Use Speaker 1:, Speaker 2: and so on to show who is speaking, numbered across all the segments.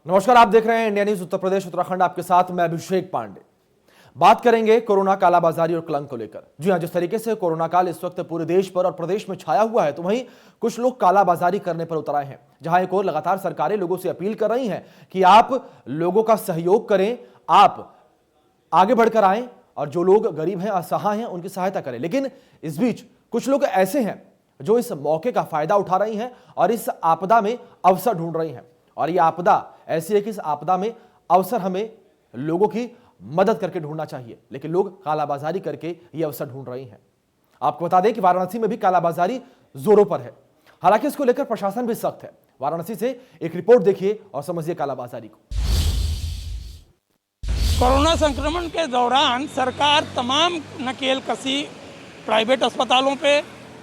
Speaker 1: नमस्कार, आप देख रहे हैं इंडिया न्यूज उत्तर प्रदेश उत्तराखंड। आपके साथ मैं अभिषेक पांडे। बात करेंगे कोरोना कालाबाजारी और कलंक को लेकर। जी हां, जिस तरीके से कोरोना काल इस वक्त पूरे देश पर और प्रदेश में छाया हुआ है, तो वहीं कुछ लोग कालाबाजारी करने पर उतर आए हैं। जहां एक और लगातार सरकारें लोगों से अपील कर रही हैं कि आप लोगों का सहयोग करें, आप आगे बढ़कर आएं और जो लोग गरीब हैं, असहाय हैं, उनकी सहायता करें। लेकिन इस बीच कुछ लोग ऐसे हैं जो इस मौके का फायदा उठा रही हैं और इस आपदा में अवसर ढूंढ रही हैं। और यह आपदा ऐसी है कि इस आपदा में अवसर हमें लोगों की मदद करके ढूंढना चाहिए, लेकिन लोग कालाबाजारी करके यह अवसर ढूंढ रही हैं। आपको बता दें कि वाराणसी में भी कालाबाजारी जोरों पर है। हालांकि इसको लेकर प्रशासन भी सख्त है। वाराणसी से एक रिपोर्ट देखिए और समझिए कालाबाजारी को।
Speaker 2: कोरोना संक्रमण के दौरान सरकार तमाम नकेल कसी प्राइवेट अस्पतालों पे,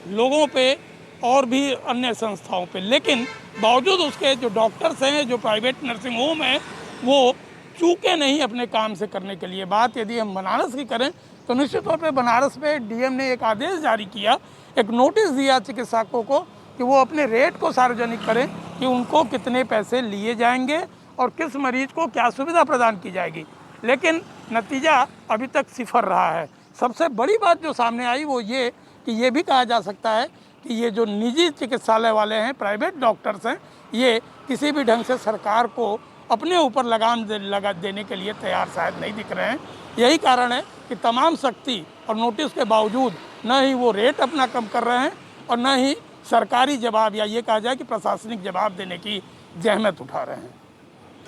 Speaker 2: लोगों पे और भी अन्य संस्थाओं पे, लेकिन बावजूद उसके जो डॉक्टर्स हैं, जो प्राइवेट नर्सिंग होम हैं, वो चूके नहीं अपने काम से करने के लिए। बात यदि हम बनारस की करें तो निश्चित तौर पे बनारस में डीएम ने एक आदेश जारी किया, एक नोटिस दिया चिकित्सकों को कि वो अपने रेट को सार्वजनिक करें कि उनको कितने पैसे लिए जाएंगे और किस मरीज को क्या सुविधा प्रदान की जाएगी। लेकिन नतीजा अभी तक सिफर रहा है। सबसे बड़ी बात जो सामने आई वो ये कि ये भी कहा जा सकता है कि ये जो निजी चिकित्सालय वाले हैं, प्राइवेट डॉक्टर्स हैं, ये किसी भी ढंग से सरकार को अपने ऊपर लगाम लगा देने के लिए तैयार शायद नहीं दिख रहे हैं। यही कारण है कि तमाम सख्ती और नोटिस के बावजूद न ही वो रेट अपना कम कर रहे हैं और न ही सरकारी जवाब या ये कहा जाए कि प्रशासनिक जवाब देने की जहमत उठा रहे हैं।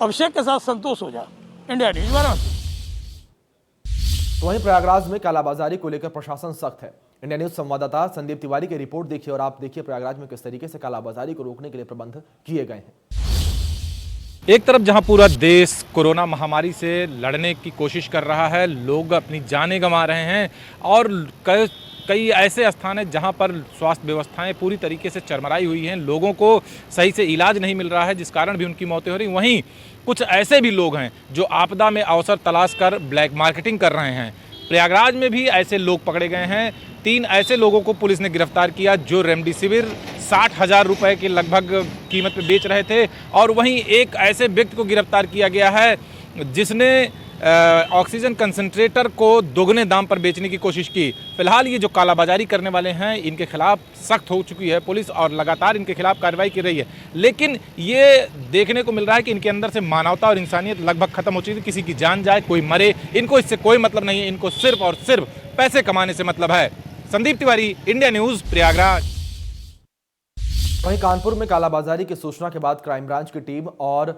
Speaker 2: अभिषेक के साथ संतोष ओझा, इंडिया न्यूज, वाराणसी।
Speaker 1: तो वहीं प्रयागराज में कालाबाजारी को लेकर प्रशासन सख्त है। इंडिया न्यूज संवाददाता संदीप तिवारी की रिपोर्ट देखिए और आप देखिए प्रयागराज में किस तरीके से कालाबाजारी को रोकने के लिए प्रबंध किए गए हैं।
Speaker 3: एक तरफ जहां पूरा देश कोरोना महामारी से लड़ने की कोशिश कर रहा है, लोग अपनी जानें गंवा रहे हैं और कई ऐसे स्थान हैं जहां पर स्वास्थ्य व्यवस्थाएं पूरी तरीके से चरमराई हुई हैं, लोगों को सही से इलाज नहीं मिल रहा है, जिस कारण भी उनकी मौतें हो रही। वहीं कुछ ऐसे भी लोग हैं जो आपदा में अवसर तलाश कर ब्लैक मार्केटिंग कर रहे हैं। प्रयागराज में भी ऐसे लोग पकड़े गए हैं। 3 ऐसे लोगों को पुलिस ने गिरफ्तार किया जो रेमडेसिविर 60,000 रुपए के लगभग कीमत पे बेच रहे थे। और वहीं एक ऐसे व्यक्ति को गिरफ्तार किया गया है जिसने ऑक्सीजन कंसंट्रेटर को दोगुने दाम पर बेचने की कोशिश की। फिलहाल ये जो कालाबाजारी करने वाले हैं, इनके खिलाफ सख्त हो चुकी है पुलिस और लगातार इनके खिलाफ कार्रवाई की रही है। लेकिन ये देखने को मिल रहा है कि इनके अंदर से मानवता और इंसानियत लगभग खत्म हो चुकी है। किसी की जान जाए, कोई मरे, इनको इससे कोई मतलब नहीं है। इनको सिर्फ और सिर्फ पैसे कमाने से मतलब है। Sandeep Tiwari, India news, Prayagraj.
Speaker 1: वहीं कानपुर में कालाबाजारी की सूचना के बाद क्राइम ब्रांच की टीम और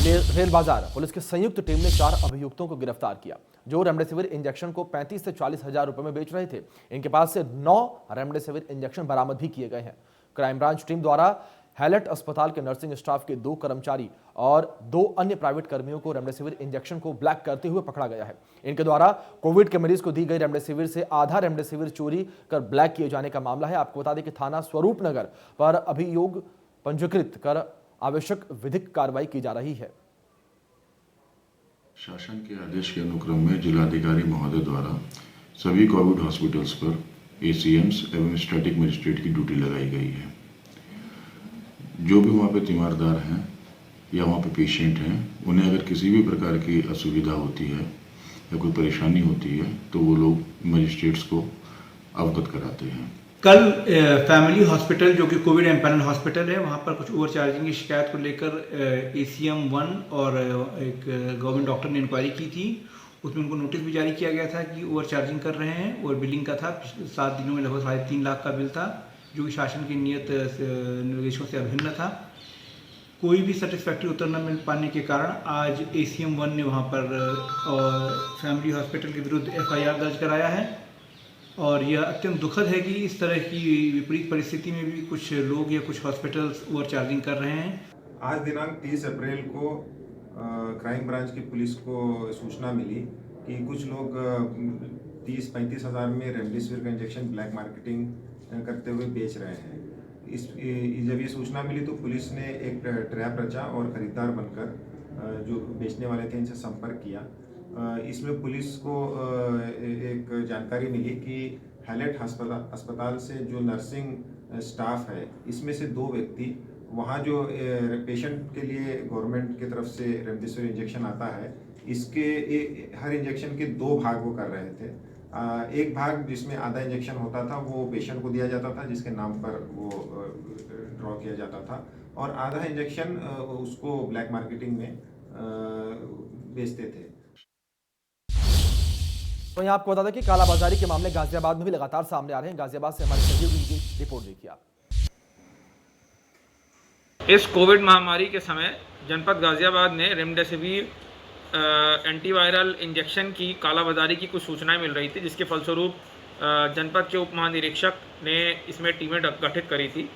Speaker 1: रेल बाजार पुलिस की संयुक्त टीम ने 4 अभियुक्तों को गिरफ्तार किया जो रेमडेसिविर इंजेक्शन को 35 से 40 हजार रुपए में बेच रहे थे। इनके पास से 9 रेमडेसिविर इंजेक्शन बरामद भी किए गए हैं। क्राइम ब्रांच टीम द्वारा हैलेट अस्पताल के नर्सिंग स्टाफ के 2 कर्मचारी और 2 अन्य प्राइवेट कर्मियों को रेमडेसिविर इंजेक्शन को ब्लैक करते हुए पकड़ा गया है। इनके द्वारा कोविड के मरीज को दी गई रेमडेसिविर से आधा रेमडेसिविर चोरी कर ब्लैक किए जाने का मामला है। आपको बता दें कि थाना स्वरूपनगर पर अभियोग पंजीकृत कर आवश्यक विधिक कार्रवाई की जा रही है।
Speaker 4: शासन के आदेश के अनुक्रम में जिलाधिकारी महोदय द्वारा सभी कोविड हॉस्पिटल्स पर एसीएम्स एवं स्टैटिक मजिस्ट्रेट की ड्यूटी लगाई गई है। जो भी वहाँ पे तीमारदार हैं या वहाँ पे पेशेंट हैं, उन्हें अगर किसी भी प्रकार की असुविधा होती है या कोई परेशानी होती है तो वो लोग मजिस्ट्रेट्स को अवगत कराते हैं।
Speaker 5: कल फैमिली हॉस्पिटल जो कि कोविड एम्पैनल हॉस्पिटल है, वहाँ पर कुछ ओवर चार्जिंग की शिकायत को लेकर ACM 1 और एक गवर्नमेंट डॉक्टर ने इंक्वायरी की थी। उसमें उनको नोटिस भी जारी किया गया था कि ओवर चार्जिंग कर रहे हैं और बिलिंग का था 7 दिनों में लगभग 3.5 लाख का बिल था, जो कि शासन की नियत निर्देशों से अभिन्न था। कोई भी सेटिस्फैक्ट्री उत्तर न मिल पाने के कारण आज ACM 1 ने वहाँ पर फैमिली हॉस्पिटल के विरुद्ध FIR दर्ज कराया है। और यह अत्यंत दुखद है कि इस तरह की विपरीत परिस्थिति में भी कुछ लोग या कुछ हॉस्पिटल्स ओवर चार्जिंग कर रहे हैं।
Speaker 6: आज दिनांक 30 अप्रैल को क्राइम ब्रांच की पुलिस को सूचना मिली कि कुछ लोग 30-35 हज़ार में रेमडेसिविर का इंजेक्शन ब्लैक मार्केटिंग करते हुए बेच रहे हैं। जब ये सूचना मिली तो पुलिस ने एक ट्रैप रचा और खरीदार बनकर जो बेचने वाले थे इनसे संपर्क किया। इसमें पुलिस को एक जानकारी मिली कि हैलेट अस्पताल से जो नर्सिंग स्टाफ है, इसमें से 2 व्यक्ति वहाँ जो पेशेंट के लिए गवर्नमेंट की तरफ से रेमडेसिविर इंजेक्शन आता है, इसके हर इंजेक्शन के 2 भाग वो कर रहे थे। एक भाग जिसमें आधा इंजेक्शन होता था वो पेशेंट को दिया जाता था, जिसके नाम पर वो ड्रॉ किया जाता था, और आधा इंजेक्शन उसको ब्लैक मार्केटिंग में बेचते थे।
Speaker 1: वहीं आपको बता दें कि कालाबाजारी के मामले गाजियाबाद में भी लगातार सामने आ रहे हैं। गाजियाबाद से हमारे सहयोगी की रिपोर्ट देखिए आप।
Speaker 7: इस कोविड महामारी के समय जनपद गाजियाबाद में रेमडेसिविर एंटीवायरल इंजेक्शन की कालाबाजारी की कुछ सूचनाएं मिल रही थी, जिसके फलस्वरूप जनपद के उप महानिरीक्षक ने इसमें टीमें गठित करी थी।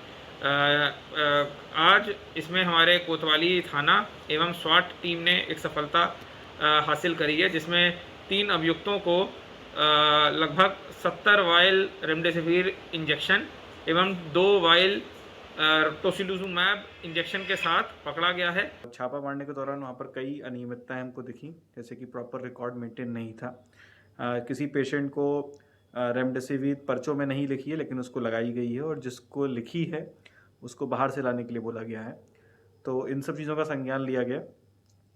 Speaker 7: आज इसमें हमारे कोतवाली थाना एवं स्वाट टीम ने एक सफलता हासिल करी है, जिसमें 3 अभियुक्तों को लगभग 70 वायल रेमडेसिविर इंजेक्शन एवं 2 वायल टोसिलुजुमैब इंजेक्शन के साथ पकड़ा गया है।
Speaker 8: छापा मारने के दौरान वहाँ पर कई अनियमितताएं हमको दिखी, जैसे कि प्रॉपर रिकॉर्ड मेंटेन नहीं था। किसी पेशेंट को रेमडेसिविर पर्चों में नहीं लिखी है, लेकिन उसको लगाई गई है, और जिसको लिखी है उसको बाहर से लाने के लिए बोला गया है। तो इन सब चीज़ों का संज्ञान लिया गया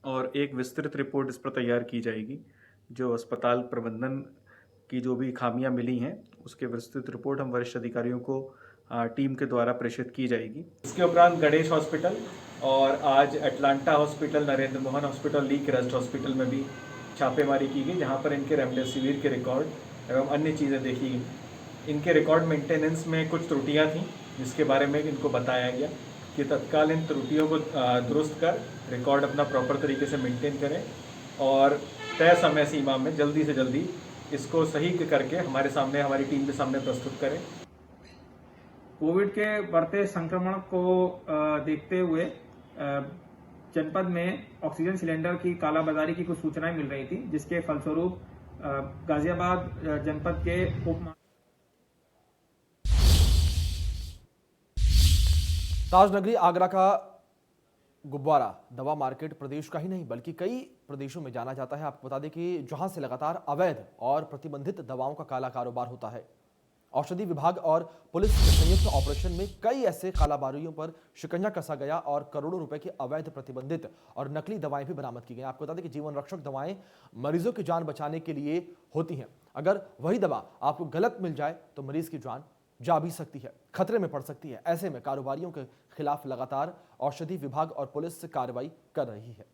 Speaker 8: और एक विस्तृत रिपोर्ट इस पर तैयार की जाएगी। जो अस्पताल प्रबंधन की जो भी खामियां मिली हैं उसके विस्तृत रिपोर्ट हम वरिष्ठ अधिकारियों को टीम के द्वारा प्रेषित की जाएगी। इसके उपरांत गणेश हॉस्पिटल और आज Atlanta hospital, Narendra Mohan hospital, Lee Crest hospital में भी छापेमारी की गई, जहां पर इनके रेमडेसिविर के रिकॉर्ड एवं अन्य चीज़ें देखी गई। इनके रिकॉर्ड मेंटेनेंस में कुछ त्रुटियां थीं, जिसके बारे में इनको बताया गया कि तत्काल इन त्रुटियों को दुरुस्त कर रिकॉर्ड अपना प्रॉपर तरीके से मेंटेन करें और तय समय सीमा में जल्दी से जल्दी इसको सही करके हमारे सामने, हमारी टीम के सामने प्रस्तुत करें। कोविड के बढ़ते संक्रमण को देखते हुए जनपद में ऑक्सीजन सिलेंडर की कालाबाजारी की कुछ सूचनाएं मिल रही थी, जिसके फलस्वरूप गाजियाबाद जनपद के
Speaker 1: ताजनगरी आगरा का गुब्बारा दवा मार्केट प्रदेश का ही नहीं बल्कि कई प्रदेशों में जाना जाता है। आपको बता दें कि जहां से लगातार अवैध और प्रतिबंधित दवाओं का काला कारोबार होता है। औषधि विभाग और पुलिस के संयुक्त ऑपरेशन में कई ऐसे कालाबारियों पर शिकंजा कसा गया और करोड़ों रुपए की अवैध, प्रतिबंधित और नकली दवाएं भी बरामद की गई। आपको बता दें कि जीवन रक्षक दवाएं मरीजों की जान बचाने के लिए होती हैं। अगर वही दवा आपको गलत मिल जाए तो मरीज की जान जा भी सकती है, खतरे में पड़ सकती है। ऐसे में कारोबारियों के खिलाफ लगातार औषधि विभाग और पुलिस कार्रवाई कर रही है।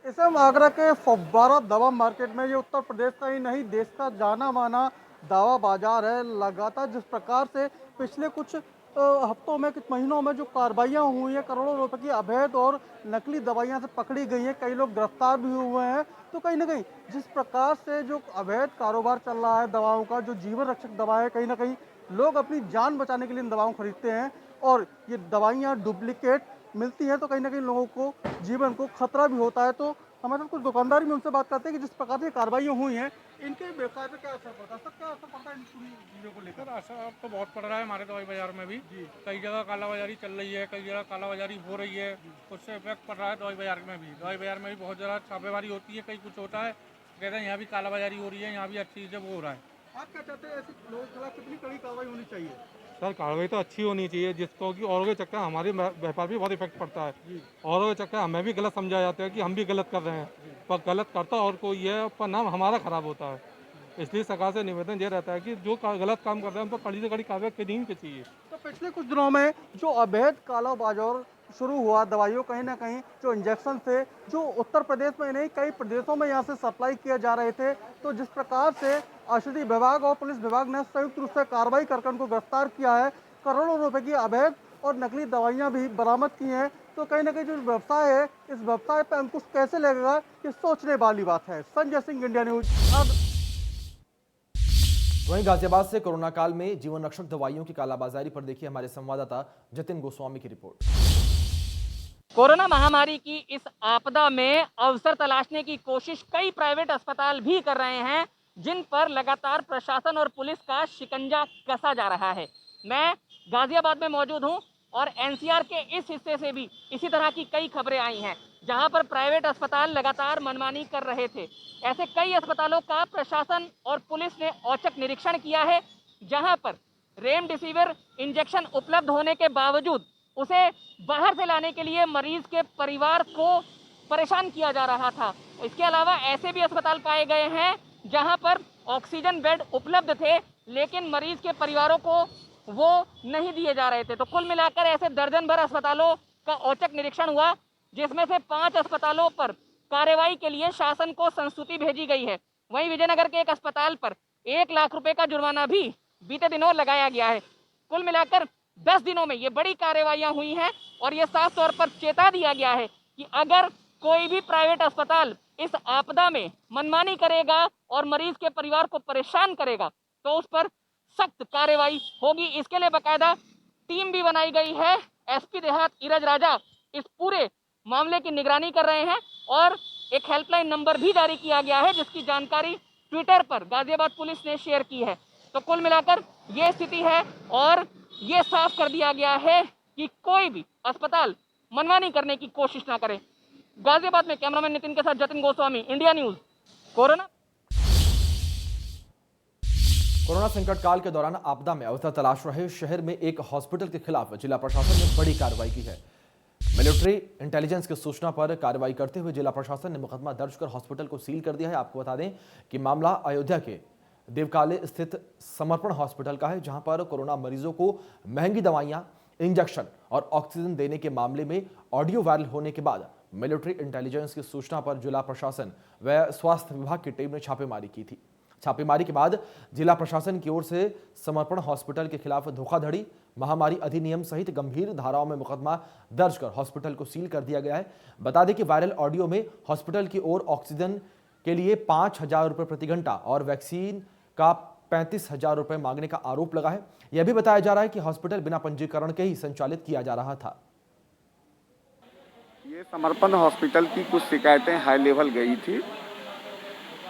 Speaker 9: इस समय आगरा के फव्वारा दवा मार्केट में, ये उत्तर प्रदेश का ही नहीं देश का जाना माना दवा बाजार है। लगातार जिस प्रकार से पिछले कुछ हफ्तों में, कुछ महीनों में जो कार्रवाइयाँ हुई हैं, करोड़ों रुपए की अवैध और नकली दवाइयाँ से पकड़ी गई हैं, कई लोग गिरफ्तार भी हुए हैं। तो कहीं ना कहीं जिस प्रकार से जो अवैध कारोबार चल रहा है दवाओं का, जो जीवन रक्षक दवा है, कहीं ना कहीं लोग अपनी जान बचाने के लिए इन दवाओं को खरीदते हैं और ये दवाइयाँ डुप्लीकेट मिलती हैं, तो कहीं ना कहीं लोगों को जीवन को खतरा भी होता है। तो हमारे साथ कुछ दुकानदार भी उनसे बात करते हैं कि जिस प्रकार से कार्रवाइयाँ हुई हैं, इनके व्यवसाय पर क्या असर पड़ता है? सर, क्या असर पड़ता है इन पूरी चीज़ों को लेकर?
Speaker 2: असर तो बहुत पड़ रहा है हमारे दवाई बाजार में भी। कई जगह कालाबाजारी चल रही है, कई जगह कालाबाजारी हो रही है, उससे इफेक्ट पड़ रहा है दवाई बाजार में भी। दवाई बाजार में भी बहुत ज़्यादा छापेमारी होती है, कहीं कुछ होता है, कहते हैं यहाँ भी कालाबाजारी हो रही है, यहाँ भी अच्छी चीज़ें वो हो रहा है।
Speaker 9: आप क्या चाहते हैं, ऐसे लोगों के खिलाफ कितनी कड़ी कार्रवाई होनी चाहिए?
Speaker 2: सर, कार्रवाई तो अच्छी होनी चाहिए, जिसको कि औरों के चक्कर हमारे व्यापार भी बहुत इफेक्ट पड़ता है। औरों के चक्कर हमें भी गलत समझा जाता है कि हम भी गलत कर रहे हैं, पर गलत करता और कोई है, पर नाम हमारा खराब होता है। इसलिए सरकार से निवेदन ये रहता है कि जो गलत काम कर रहे हैं उन पर कड़ी से कड़ी कार्रवाई करनी चाहिए।
Speaker 9: तो पिछले कुछ दिनों में जो अवैध काला बाजार शुरू हुआ दवाइयों, कहीं ना कहीं जो इंजेक्शन थे, जो उत्तर प्रदेश में नहीं कई प्रदेशों में यहाँ से सप्लाई किए जा रहे थे, तो जिस प्रकार से औषधि विभाग और पुलिस विभाग ने संयुक्त रूप से कार्रवाई कर उनको गिरफ्तार किया है, करोड़ों रुपए की अवैध और नकली दवाइयाँ भी बरामद की हैं, तो कहीं ना कहीं जो व्यवसाय है, इस व्यवसाय पर अंकुश कैसे लगेगा, ये सोचने वाली बात है। Sanjay Singh, India news.
Speaker 1: वहीं गाजियाबाद से कोरोना काल में जीवन रक्षक दवाइयों की कालाबाजारी पर देखिए हमारे संवाददाता जतिन गोस्वामी की रिपोर्ट।
Speaker 10: कोरोना महामारी की इस आपदा में अवसर तलाशने की कोशिश कई प्राइवेट अस्पताल भी कर रहे हैं, जिन पर लगातार प्रशासन और पुलिस का शिकंजा कसा जा रहा है। मैं गाजियाबाद में मौजूद हूं और एनसीआर के इस हिस्से से भी इसी तरह की कई खबरें आई हैं, जहां पर प्राइवेट अस्पताल लगातार मनमानी कर रहे थे। ऐसे कई अस्पतालों का प्रशासन और पुलिस ने औचक निरीक्षण किया है, जहां पर रेमडेसिविर इंजेक्शन उपलब्ध होने के बावजूद उसे बाहर से लाने के लिए मरीज के परिवार को परेशान किया जा रहा था। इसके अलावा ऐसे भी अस्पताल पाए गए हैं जहां पर ऑक्सीजन बेड उपलब्ध थे, लेकिन मरीज के परिवारों को वो नहीं दिए जा रहे थे। तो कुल मिलाकर ऐसे दर्जन भर अस्पतालों का औचक निरीक्षण हुआ, जिसमें से 5 अस्पतालों पर कार्रवाई के लिए शासन को संस्तुति भेजी गई है। वहीं विजयनगर के एक अस्पताल पर 1 लाख रुपए का जुर्माना भी बीते दिनों लगाया गया है। कुल मिलाकर 10 दिनों में ये बड़ी कार्रवाइयां हुई हैं और ये साफ तौर पर चेता दिया गया है कि अगर कोई भी प्राइवेट अस्पताल इस आपदा में मनमानी करेगा और मरीज के परिवार को परेशान करेगा तो उस पर सख्त कार्रवाई होगी। इसके लिए बाकायदा टीम भी बनाई गई है। एसपी देहात ईरज राजा इस पूरे मामले की निगरानी कर रहे हैं और एक हेल्पलाइन नंबर भी जारी किया गया है, जिसकी जानकारी ट्विटर पर गाजियाबाद पुलिस ने शेयर की है। तो कुल मिलाकर ये स्थिति है और ये साफ कर दिया गया है कि कोई भी अस्पताल मनमानी करने की कोशिश ना करे। गाजियाबाद में कैमरामैन नितिन के साथ Jatin Goswami, India news.
Speaker 1: Corona संकट काल के दौरान आपदा में अवसर तलाश रहे शहर में एक हॉस्पिटल के खिलाफ जिला प्रशासन ने बड़ी कार्रवाई की है। मिलिट्री इंटेलिजेंस की सूचना पर कार्रवाई करते हुए जिला प्रशासन ने मुकदमा दर्ज कर हॉस्पिटल को सील कर दिया है। आपको बता दें कि मामला अयोध्या के देवकाले स्थित समर्पण हॉस्पिटल का है, जहां पर कोरोना मरीजों को महंगी दवाइयां, इंजेक्शन और ऑक्सीजन देने के मामले में ऑडियो वायरल होने के बाद मिलिट्री इंटेलिजेंस की सूचना पर जिला प्रशासन व स्वास्थ्य विभाग की टीम ने छापेमारी की थी। छापेमारी के बाद जिला प्रशासन की ओर से समर्पण हॉस्पिटल के खिलाफ धोखाधड़ी, महामारी अधिनियम सहित गंभीर धाराओं में मुकदमा दर्ज कर हॉस्पिटल को सील कर दिया गया है। बता दें कि वायरल ऑडियो में हॉस्पिटल की ओर ऑक्सीजन के लिए 5,000 रुपये प्रति घंटा और वैक्सीन का 35,000 रुपये मांगने का आरोप लगा है। यह भी बताया जा रहा है कि हॉस्पिटल बिना पंजीकरण के ही संचालित किया जा रहा था।
Speaker 11: ये समर्पण हॉस्पिटल की कुछ शिकायतें हाई लेवल गई थी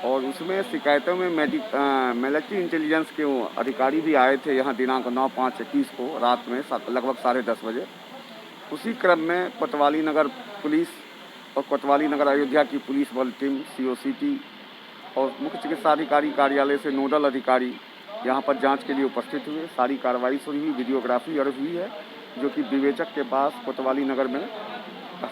Speaker 11: और उसमें शिकायतों में मिलिट्री इंटेलिजेंस के अधिकारी भी आए थे यहाँ दिनांक 9/5/21 को रात में लगभग 10:30 बजे। उसी क्रम में कोतवाली नगर पुलिस और कोतवाली नगर अयोध्या की पुलिस बल टीम COCT और मुख्य चिकित्सा अधिकारी कार्यालय से नोडल अधिकारी यहाँ पर जांच के लिए उपस्थित हुए। सारी कार्रवाई शुरू हुई, वीडियोग्राफी और हुई है, जो कि विवेचक के पास कोतवाली नगर में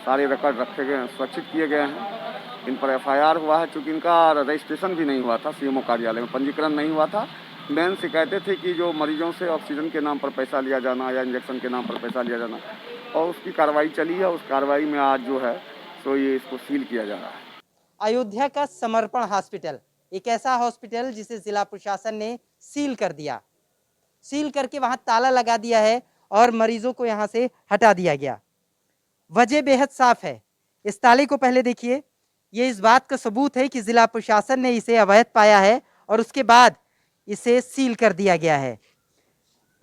Speaker 11: सारे रिकॉर्ड रखे गए, सुरक्षित किए गए हैं। इन पर FIR हुआ है, चूँकि इनका रजिस्ट्रेशन भी नहीं हुआ था, CMO कार्यालय में पंजीकरण नहीं हुआ था। मेन शिकायतें थी कि जो मरीजों से ऑक्सीजन के नाम पर पैसा लिया जाना या इंजेक्शन के नाम पर पैसा लिया जाना, और उसकी कार्रवाई चली है। उस कार्रवाई में आज जो है तो ये इसको सील किया जा रहा है।
Speaker 12: अयोध्या का समर्पण हॉस्पिटल एक ऐसा हॉस्पिटल जिसे जिला प्रशासन ने सील कर दिया, सील करके वहां ताला लगा दिया है और मरीजों को यहां से हटा दिया गया। वजह बेहद साफ है। इस ताले को पहले देखिए, ये इस बात का सबूत है कि जिला प्रशासन ने इसे अवैध पाया है और उसके बाद इसे सील कर दिया गया है।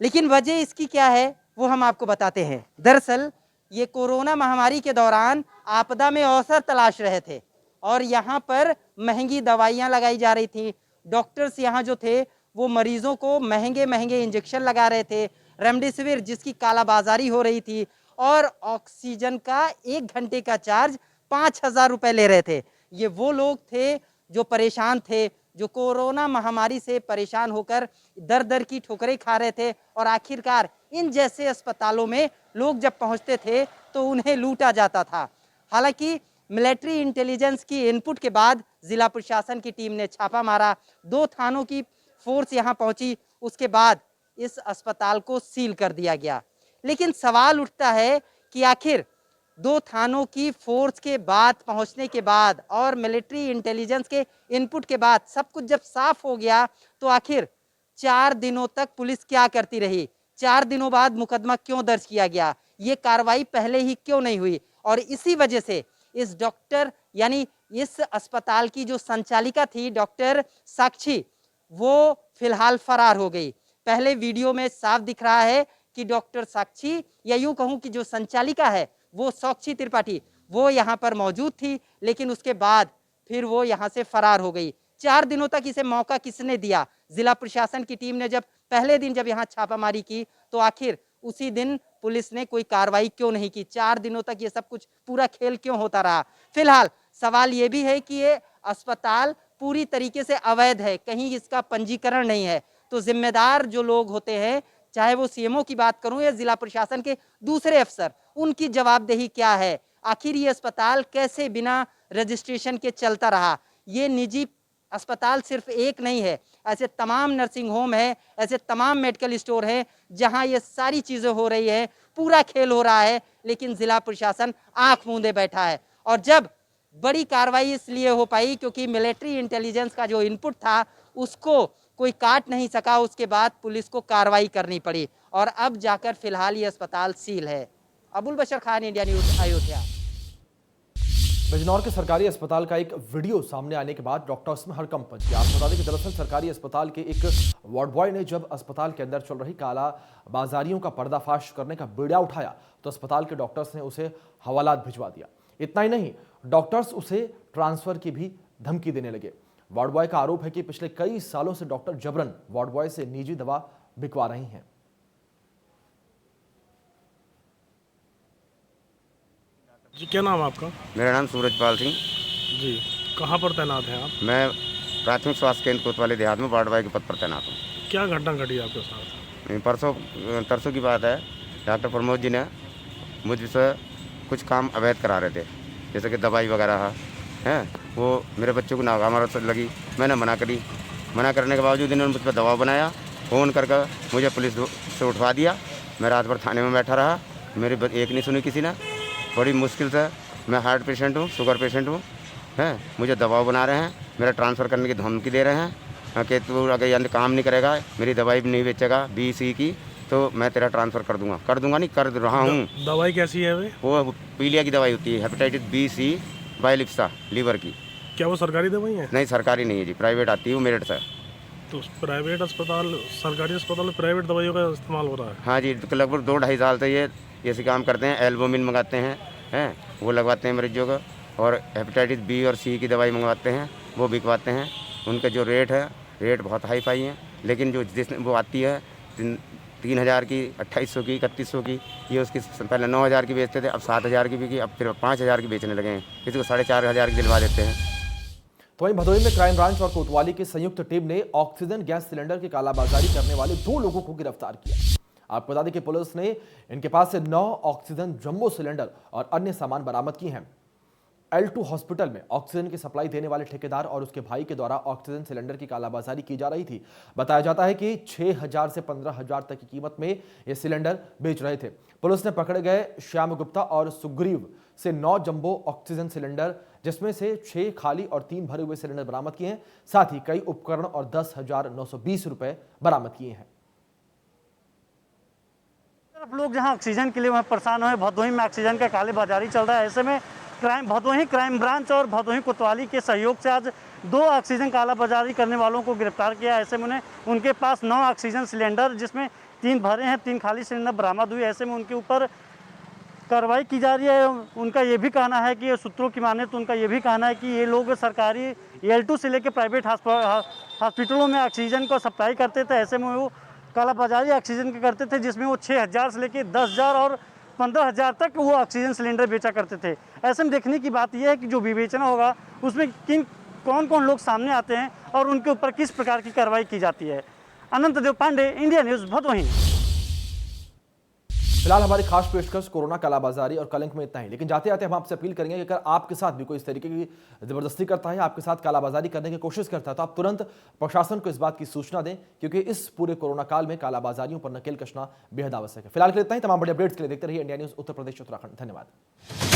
Speaker 12: लेकिन वजह इसकी क्या है वो हम आपको बताते हैं। दरअसल ये कोरोना महामारी के दौरान आपदा में अवसर तलाश रहे थे और यहाँ पर महंगी दवाइयाँ लगाई जा रही थी। डॉक्टर्स यहाँ जो थे वो मरीजों को महंगे महंगे इंजेक्शन लगा रहे थे, रेमडेसिविर जिसकी कालाबाजारी हो रही थी, और ऑक्सीजन का 1 घंटे का चार्ज 5,000 रुपये ले रहे थे। ये वो लोग थे जो परेशान थे, जो कोरोना महामारी से परेशान होकर दर दर की ठोकरें खा रहे थे और आखिरकार इन जैसे अस्पतालों में लोग जब पहुंचते थे तो उन्हें लूटा जाता था। हालांकि मिलिट्री इंटेलिजेंस की इनपुट के बाद जिला प्रशासन की टीम ने छापा मारा, 2 थानों की फोर्स यहां पहुंची, उसके बाद इस अस्पताल को सील कर दिया गया। लेकिन सवाल उठता है कि आखिर 2 थानों की फोर्स के बाद पहुंचने के बाद और मिलिट्री इंटेलिजेंस के इनपुट के बाद सब कुछ जब साफ हो गया तो आखिर 4 दिनों तक पुलिस क्या करती रही, 4 दिनों बाद मुकदमा क्यों दर्ज किया गया, ये कार्रवाई पहले ही क्यों नहीं हुई। और इसी वजह से इस डॉक्टर यानी इस अस्पताल की जो संचालिका थी डॉक्टर साक्षी, वो फिलहाल फरार हो गई। पहले वीडियो में साफ दिख रहा है कि डॉक्टर साक्षी, या यूं कहूं कि जो संचालिका है वो साक्षी त्रिपाठी, वो यहाँ पर मौजूद थी, लेकिन उसके बाद फिर वो यहाँ से फरार हो गई। 4 दिनों तक इसे मौका किसने दिया? जिला प्रशासन की टीम ने जब पहले दिन जब यहाँ छापामारी की तो आखिर उसी दिन पुलिस ने कोई कार्रवाई क्यों नहीं की? 4 दिनों तक ये सब कुछ पूरा खेल क्यों होता रहा? फिलहाल सवाल ये भी है कि ये अस्पताल पूरी तरीके से अवैध है, कहीं इसका पंजीकरण नहीं है। तो जिम्मेदार जो लोग होते हैं चाहे वो सीएमओ की बात करूं या जिला प्रशासन के दूसरे अफसर, उनकी जवाबदेही क्या है? आखिर ये अस्पताल कैसे बिना रजिस्ट्रेशन के चलता रहा? ये निजी अस्पताल सिर्फ एक नहीं है, ऐसे तमाम नर्सिंग होम है, ऐसे तमाम मेडिकल स्टोर हैं जहां ये सारी चीज़ें हो रही है, पूरा खेल हो रहा है, लेकिन जिला प्रशासन आंख मूंदे बैठा है। और जब बड़ी कार्रवाई इसलिए हो पाई क्योंकि मिलिट्री इंटेलिजेंस का जो इनपुट था उसको कोई काट नहीं सका, उसके बाद पुलिस को कार्रवाई करनी पड़ी और अब जाकर फिलहाल ये अस्पताल सील है। अबुल बशर खान, इंडिया न्यूज़, अयोध्या।
Speaker 1: बिजनौर के सरकारी अस्पताल का एक वीडियो सामने आने के बाद डॉक्टर्स में हड़कंप मच गया। आपको बता दें कि दरअसल सरकारी अस्पताल के एक वार्ड बॉय ने जब अस्पताल के अंदर चल रही काला बाजारियों का पर्दाफाश करने का बीड़ा उठाया तो अस्पताल के डॉक्टर्स ने उसे हवालात भिजवा दिया। इतना ही नहीं, डॉक्टर्स उसे ट्रांसफर की भी धमकी देने लगे। वार्ड बॉय का आरोप है कि पिछले कई सालों से डॉक्टर जबरन वार्ड बॉय से निजी दवा बिकवा रही हैं।
Speaker 13: जी, क्या नाम है आपका?
Speaker 14: मेरा नाम सूरजपाल सिंह।
Speaker 13: जी, कहाँ पर तैनात हैं आप?
Speaker 14: मैं प्राथमिक स्वास्थ्य केंद्र कोतवाली देहात में वार्ड बॉय के पद पर तैनात हूँ।
Speaker 13: क्या घटना घटी आपके साथ?
Speaker 14: परसों की बात है, डॉक्टर प्रमोद जी ने मुझसे कुछ काम अवैध करा रहे थे, जैसे कि दवाई वगैरह है। वो मेरे बच्चों को नाकामार से लगी, मैंने मना करी। मना करने के बावजूद इन्होंने मुझ पर दबाव बनाया, फ़ोन करके मुझे पुलिस से उठवा दिया। मैं रात भर थाने में बैठा रहा, मेरी एक नहीं सुनी किसी ने। बड़ी मुश्किल से, मैं हार्ट पेशेंट हूँ, शुगर पेशेंट हूँ, हैं। मुझे दबाव बना रहे हैं, मेरा ट्रांसफ़र करने की धमकी दे रहे हैं कि तू अगर ये काम नहीं करेगा, मेरी दवाई भी नहीं बेचेगा BC की, तो मैं तेरा ट्रांसफ़र कर दूंगा नहीं कर रहा हूँ।
Speaker 13: दवाई कैसी है वे?
Speaker 14: वो पीलिया की दवाई होती है, हेपेटाइटिस B/C बायोलिप्सा लीवर की।
Speaker 13: क्या वो सरकारी दवाई है?
Speaker 14: नहीं, सरकारी नहीं है जी, प्राइवेट आती है वो मेरठ से।
Speaker 13: तो प्राइवेट अस्पताल, सरकारी अस्पताल में प्राइवेट दवाइयों का इस्तेमाल हो रहा है?
Speaker 14: हाँ जी, लगभग 2-2.5 साल से ये ऐसे काम करते हैं। एल्बुमिन मंगाते हैं, वो लगवाते हैं मरीजों को, और हेपेटाइटिस B और C की दवाई मंगवाते हैं, वो बिकवाते हैं। उनके जो रेट बहुत हाई फाई हैं, लेकिन जो जिस वो आती है 3,000 की, 2,800 की, 3,100 की, ये उसकी पहले 9,000 की बेचते थे, अब 7,000 की बिकी, अब फिर 5,000 की बेचने लगे हैं। किसी को 4,500 की दिलवा देते हैं।
Speaker 1: तो वहीं भदोही में क्राइम ब्रांच और कोतवाली की संयुक्त टीम ने ऑक्सीजन गैस सिलेंडर की कालाबाजारी करने वाले 2 लोगों को गिरफ्तार किया। आपको बता दें कि पुलिस ने इनके पास से 9 ऑक्सीजन जंबो सिलेंडर और अन्य सामान बरामद किए हैं। L2 हॉस्पिटल में ऑक्सीजन की सप्लाई देने वाले ठेकेदार और उसके भाई के द्वारा ऑक्सीजन सिलेंडर की कालाबाजारी की जा रही थी। बताया जाता है कि 6,000 से 15,000 तक की कीमत में ये सिलेंडर बेच रहे थे। पुलिस ने पकड़े गए श्याम गुप्ता और सुग्रीव से 9 जंबो ऑक्सीजन सिलेंडर, जिसमें से 6 खाली और 3 भरे हुए सिलेंडर बरामद किए हैं। साथ ही कई उपकरण और 10,920 रुपए बरामद किए हैं।
Speaker 15: लोग जहां ऑक्सीजन के लिए वहाँ परेशान हुए, भदोही में ऑक्सीजन का कालेबाजारी चल रहा है। ऐसे में भदोही क्राइम ब्रांच और भदोही कोतवाली के सहयोग से आज 2 ऑक्सीजन कालाबाजारी करने वालों को गिरफ्तार किया। ऐसे में उनके पास 9 ऑक्सीजन सिलेंडर, जिसमें 3 भरे हैं, 3 खाली सिलेंडर बरामद हुए। ऐसे में उनके ऊपर कार्रवाई की जा रही है। उनका ये भी कहना है कि सूत्रों की माने तो उनका ये भी कहना है कि ये लोग सरकारी L2 से लेकर प्राइवेट हॉस्पिटलों में ऑक्सीजन को सप्लाई करते थे। ऐसे में वो कालाबाजारी ऑक्सीजन के करते थे, जिसमें वो 6,000 से लेकर 10,000 और 15,000 तक वो ऑक्सीजन सिलेंडर बेचा करते थे। ऐसे में देखने की बात यह है कि जो विवेचना होगा उसमें कौन कौन लोग सामने आते हैं और उनके ऊपर किस प्रकार की कार्रवाई की जाती है। अनंत देव पांडे, इंडिया न्यूज़, भदोही।
Speaker 1: फिलहाल हमारी खास पेशकश कोरोना कालाबाजारी और कलंक में इतना ही, लेकिन जाते जाते हम आपसे अपील करेंगे कि अगर आपके साथ भी कोई इस तरीके की जबरदस्ती करता है, आपके साथ कालाबाजारी करने की कोशिश करता है, तो आप तुरंत प्रशासन को इस बात की सूचना दें, क्योंकि इस पूरे कोरोना काल में कालाबाजारियों पर नकेल कसना बेहद आवश्यक है। फिलहाल के लिए इतना ही। तमाम बड़े अपडेट्स के लिए देखते रहिए इंडिया न्यूज़ उत्तर प्रदेश उत्तराखंड। धन्यवाद।